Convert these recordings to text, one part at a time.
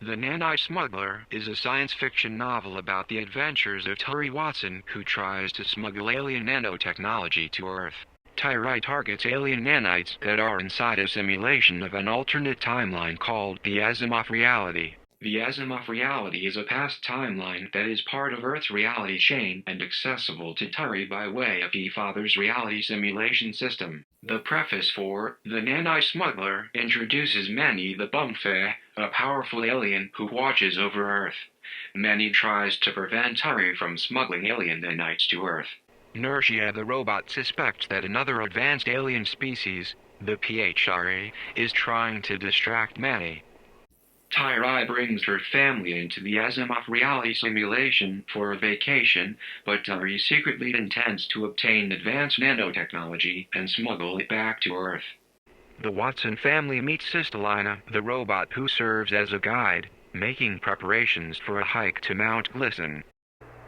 The Nanite Smuggler is a science fiction novel about the adventures of Terry Watson, who tries to smuggle alien nanotechnology to Earth. Terry targets alien nanites that are inside a simulation of an alternate timeline called the Asimov reality. The Asimov reality is a past timeline that is part of Earth's reality chain and accessible to Terry by way of the Father's reality simulation system. The preface for The Nanite Smuggler introduces Manny the Bumfair, a powerful alien who watches over Earth. Manny tries to prevent Terry from smuggling alien nanites to Earth. Nertia the robot suspects that another advanced alien species, the PHRA, is trying to distract Manny. Tyrai brings her family into the Asimov reality simulation for a vacation, but Terry secretly intends to obtain advanced nanotechnology and smuggle it back to Earth. The Watson family meets Sistalina, the robot who serves as a guide, making preparations for a hike to Mount Glisten.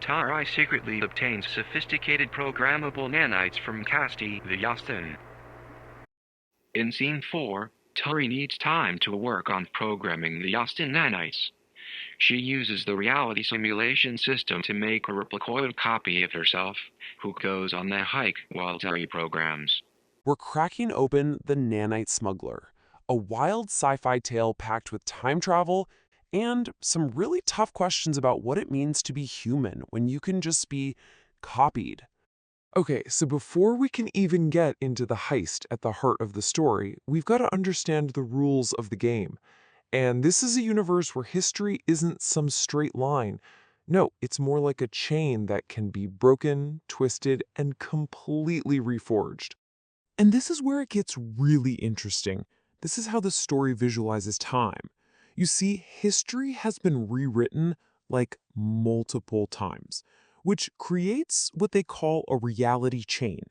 Tyrai secretly obtains sophisticated programmable nanites from Casti the Yastin. In Scene 4, Terry needs time to work on programming the Yastin nanites. She uses the reality simulation system to make a replicoid copy of herself, who goes on the hike while Terry programs. We're cracking open The Nanite Smuggler, a wild sci-fi tale packed with time travel and some really tough questions about what it means to be human when you can just be copied. Okay, so before we can even get into the heist at the heart of the story, we've got to understand the rules of the game. And this is a universe where history isn't some straight line. No, it's more like a chain that can be broken, twisted, and completely reforged. And this is where it gets really interesting. This is how the story visualizes time. You see, history has been rewritten like multiple times, which creates what they call a reality chain.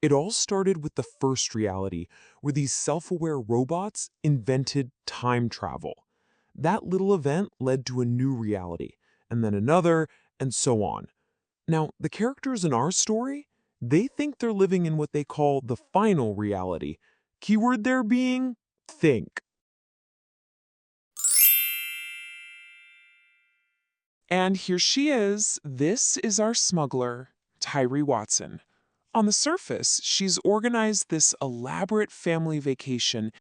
It all started with the first reality, where these self-aware robots invented time travel. That little event led to a new reality, and then another, and so on. Now, the characters in our story, they think they're living in what they call the final reality. Keyword there being think. And here she is. This is our smuggler, Tyree Watson. On the surface, she's organized this elaborate family vacation.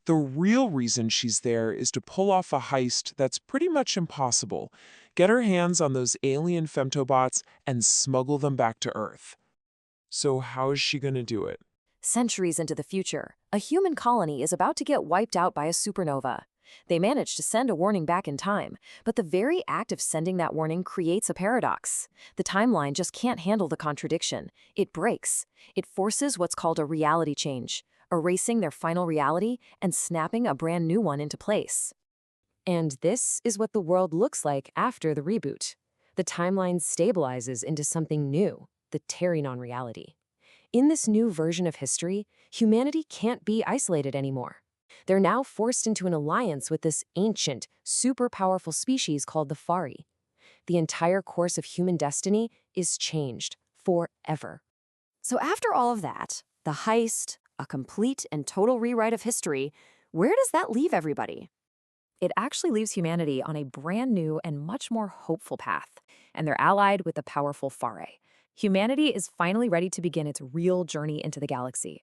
The real reason she's there is to pull off a heist that's pretty much impossible. Get her hands on those alien femtobots and smuggle them back to Earth. So how is she going to do it? Centuries into the future, a human colony is about to get wiped out by a supernova. They manage to send a warning back in time, but the very act of sending that warning creates a paradox. The timeline just can't handle the contradiction. It breaks. It forces what's called a reality change, erasing their final reality and snapping a brand new one into place. And this is what the world looks like after the reboot. The timeline stabilizes into something new, the Terrinon reality. In this new version of history, humanity can't be isolated anymore. They're now forced into an alliance with this ancient, super powerful species called the Fari. The entire course of human destiny is changed forever. So after all of that, the heist, a complete and total rewrite of history, where does that leave everybody? It actually leaves humanity on a brand new and much more hopeful path, and they're allied with the powerful Fari. Humanity is finally ready to begin its real journey into the galaxy.